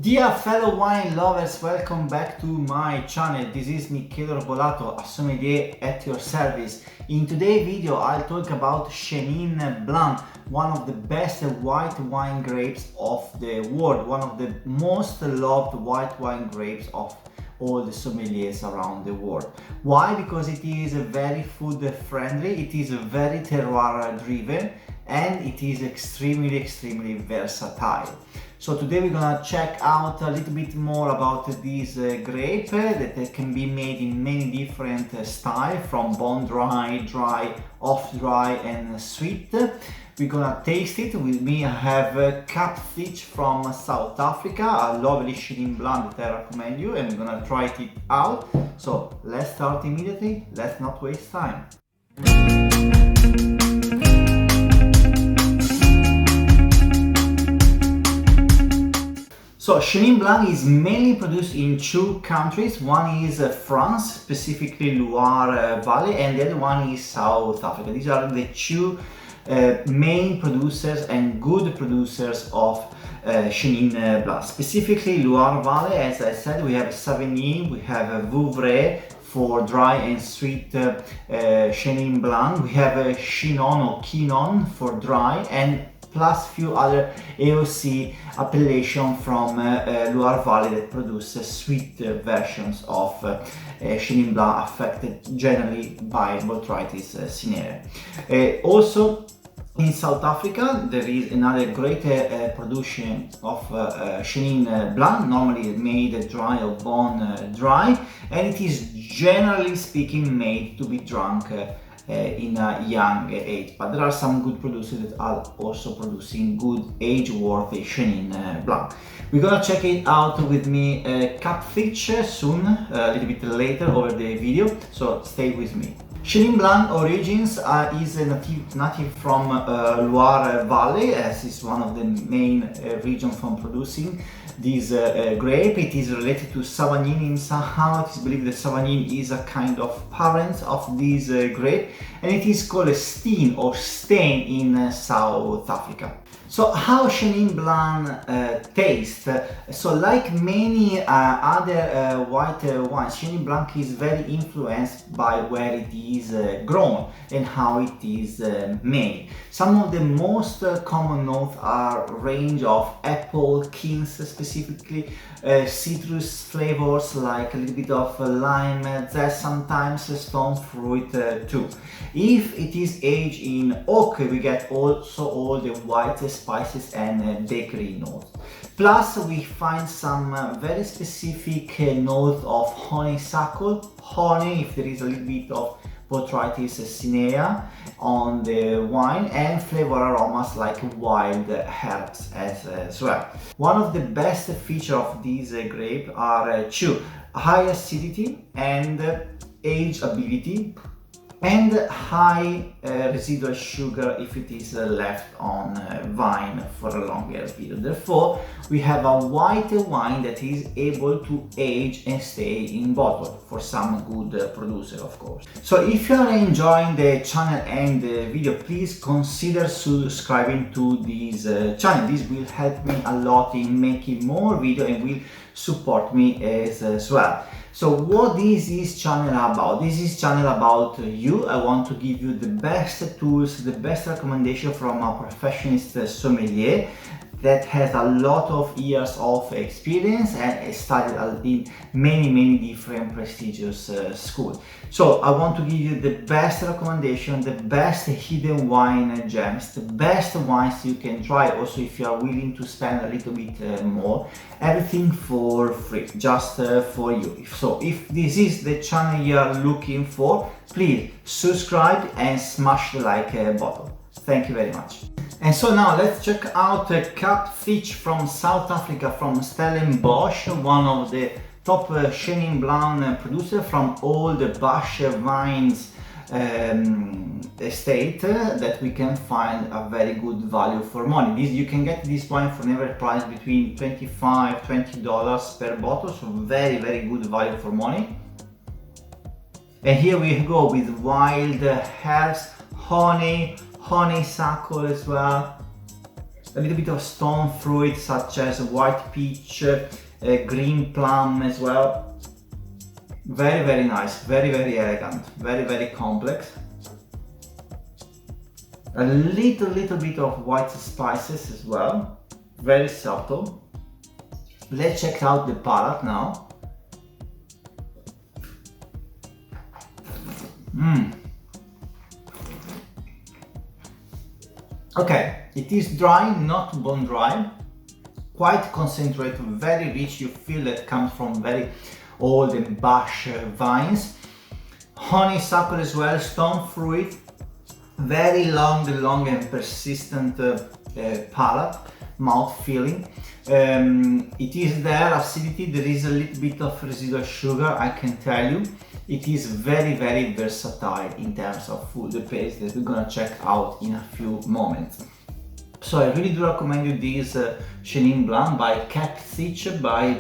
Dear fellow wine lovers, welcome back to my channel. This is Michele Bolato, a sommelier at your service. In today's video, I'll talk about Chenin Blanc, one of the best white wine grapes of the world, one of the most loved white wine grapes of all the sommeliers around the world. Why? Because it is very food friendly, it is very terroir driven, and it is extremely versatile. So today we're gonna check out a little bit more about this grape that can be made in many different styles, from bone dry, dry, off dry, and sweet. We're gonna taste it. With me I have catfish from South Africa, a lovely Chenin Blanc that I recommend you, and we're gonna try it out. So let's start immediately, let's not waste time. So Chenin Blanc is mainly produced in two countries. One is France, specifically Loire Valley, and the other one is South Africa. These are the two main producers and good producers of Chenin Blanc. Specifically Loire Valley, as I said, we have Savigny, we have Vouvray for dry and sweet Chenin Blanc, we have Chinon or Quinon for dry, and plus few other AOC appellation from Loire Valley that produces sweet versions of Chenin Blanc affected generally by botrytis cinerea. Also in South Africa there is another great production of Chenin Blanc, normally made dry or bone dry, and it is generally speaking made to be drunk in a young age, but there are some good producers that are also producing good age-worthy Chenin Blanc. We're gonna check it out with me catfish soon, a little bit later over the video, so stay with me. Chenin Blanc origins is native from Loire Valley, as is one of the main regions from producing this grape. It is related to Savagnin. Somehow it is believed that Savagnin is a kind of parent of this grape, and it is called a steen or stain in South Africa. So how Chenin Blanc tastes? So like many other white wines, Chenin Blanc is very influenced by where it is grown and how it is made. Some of the most common notes are range of apple, quince specifically, citrus flavors like a little bit of lime, there's sometimes stone fruit too. If it is aged in oak, we get also all the white spices and bakery notes. Plus we find some very specific notes of honeysuckle, honey if there is a little bit of botrytis cinerea on the wine, and flavor aromas like wild herbs as well. One of the best features of these grape are two: high acidity and ageability, and high residual sugar if it is left on vine for a longer period. Therefore, we have a white wine that is able to age and stay in bottle for some good producer, of course. So if you are enjoying the channel and the video, please consider subscribing to this channel. This will help me a lot in making more video and will support me as well. So what is this channel about? This is channel about you. I want to give you the best tools, the best recommendation from a professionist sommelier that has a lot of years of experience and studied in many different prestigious schools. So I want to give you the best recommendation, the best hidden wine gems, the best wines you can try. Also, if you are willing to spend a little bit more, everything for free, just for you. So if this is the channel you are looking for, please subscribe and smash the like button. Thank you very much. And so now let's check out catfish from South Africa, from Stellenbosch, one of the top Chenin Blanc producer from all the Bush Vines estate that we can find a very good value for money. You can get this wine for an average price between $25–$20 per bottle, so very good value for money. And here we go with wild herbs, honeysuckle as well. a little bit of stone fruit such as white peach, green plum as well. Very, very nice, very, very elegant, very, very complex. A little bit of white spices as well, very subtle. Let's check out the palate now. Okay, it is dry, not bone dry, quite concentrated, very rich. You feel that comes from very old and bush vines. Honeysuckle as well, stone fruit, very long and persistent palate, mouth feeling. It is there, acidity, there is a little bit of residual sugar, I can tell you. It is very, very versatile in terms of food paste that we're gonna check out in a few moments. So I really do recommend you this Chenin Blanc by Capsich by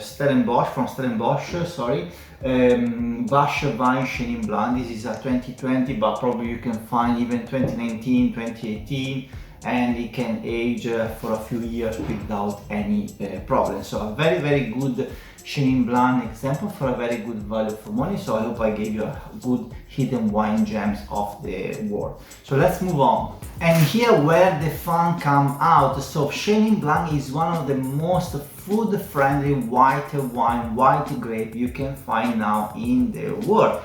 Stellenbosch, from Stellenbosch, sorry. Bush Vine Chenin Blanc. This is a 2020, but probably you can find even 2019, 2018, and it can age for a few years without any problem. So a very, very good Chenin Blanc example for a very good value for money. So I hope I gave you a good hidden wine gems of the world. So let's move on. And here where the fun come out. So Chenin Blanc is one of the most food friendly white wine, white grape you can find now in the world.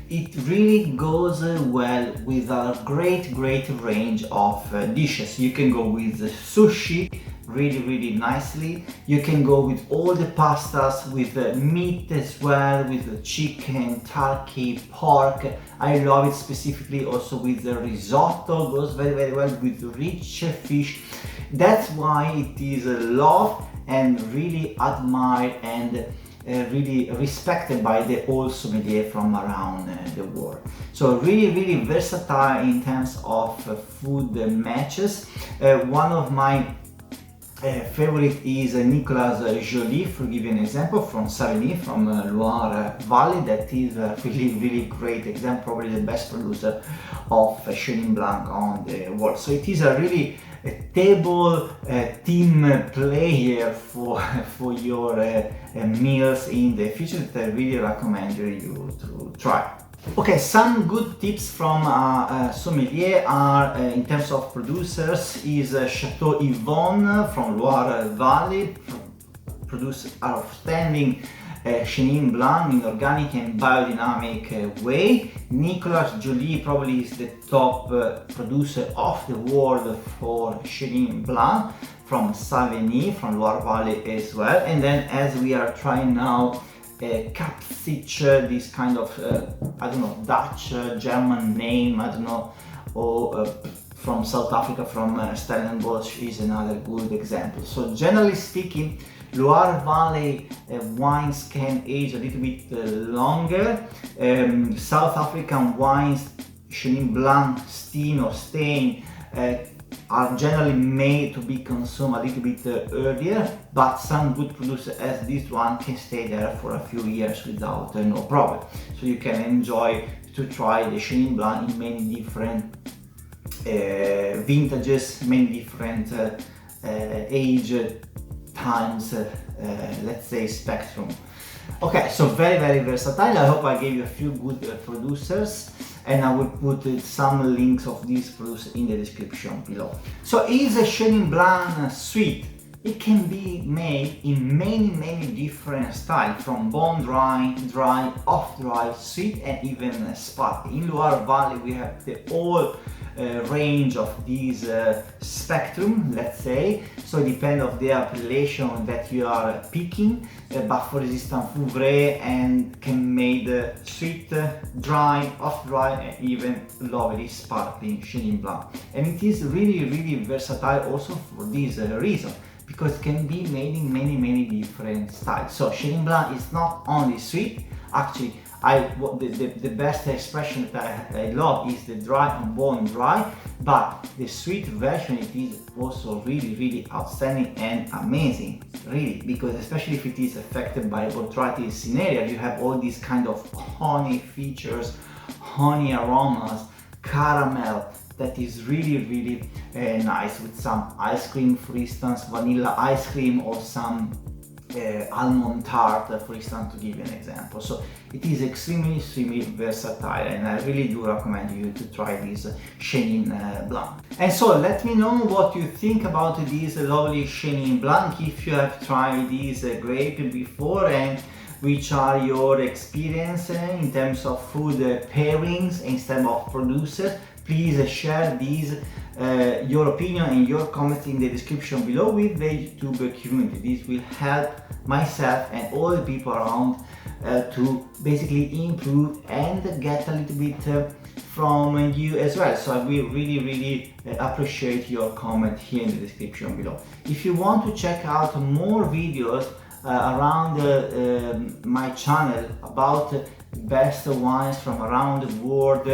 It really goes well with a great range of dishes. You can go with sushi really nicely. You can go with all the pastas, with meat as well, with chicken, turkey, pork. I love it specifically also with the risotto, goes very well with rich fish. That's why it is loved and really admired and really respected by the old sommelier from around the world. So really versatile in terms of food matches. One of my favorite is Nicolas Joly, for give you an example, from Savigny, from Loire Valley. That is a really great example, probably the best producer of Chenin Blanc on the world. So it is a really table team player for your meals in the future that I really recommend you to try. Okay, some good tips from sommelier are in terms of producers is Chateau Yvonne from Loire Valley, produce outstanding Chenin Blanc in organic and biodynamic way. Nicolas Joly probably is the top producer of the world for Chenin Blanc from Savigny, from Loire Valley as well. And then as we are trying now Capsich, this kind of I don't know, Dutch, German name, I don't know, or from South Africa, from Stellenbosch is another good example. So generally speaking, Loire Valley wines can age a little bit longer. South African wines, Chenin Blanc, Steen or Stain, are generally made to be consumed a little bit earlier, but some good producers as this one can stay there for a few years without no problem. So you can enjoy to try the Chenin Blanc in many different vintages, many different age times, let's say spectrum. Okay, so very versatile. I hope I gave you a few good producers, and I will put some links of these producers in the description below. So is a Chenin Blanc sweet? It can be made in many different styles, from bone dry, off dry, sweet, and even sparkling. In Loire Valley we have the whole range of these spectrum, let's say. So it depends on the appellation that you are picking, but for resistant Vouvray, and can made sweet, dry, off dry, and even lovely sparkling Chenin Blanc. And it is really versatile also for this reason, because it can be made in many different styles. So Chenin Blanc is not only sweet, actually the best expression that I love is the dry and bone dry, but the sweet version, it is also really outstanding and amazing, really, because especially if it is affected by botrytis cinerea, you have all these kind of honey features, honey aromas, caramel, that is really nice with some ice cream, for instance, vanilla ice cream, or some almond tart, for instance, to give you an example. So it is extremely versatile, and I really do recommend you to try this Chenin Blanc. And so let me know what you think about this lovely Chenin Blanc, if you have tried this grape before, and which are your experience in terms of food pairings instead of producers. Please share these, your opinion and your comments in the description below with the YouTube community. This will help myself and all the people around to basically improve and get a little bit from you as well. So I will really appreciate your comment here in the description below. If you want to check out more videos around my channel about best wines from around the world,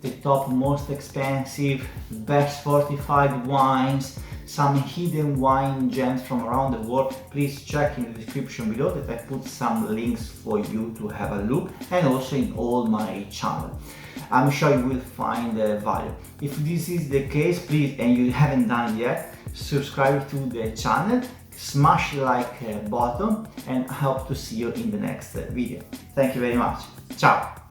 the top most expensive, best fortified wines, some hidden wine gems from around the world, please check in the description below that I put some links for you to have a look, and also in all my channel. I'm sure you will find value. If this is the case, please, and you haven't done it yet, subscribe to the channel, smash the like button, and I hope to see you in the next video. Thank you very much. Ciao!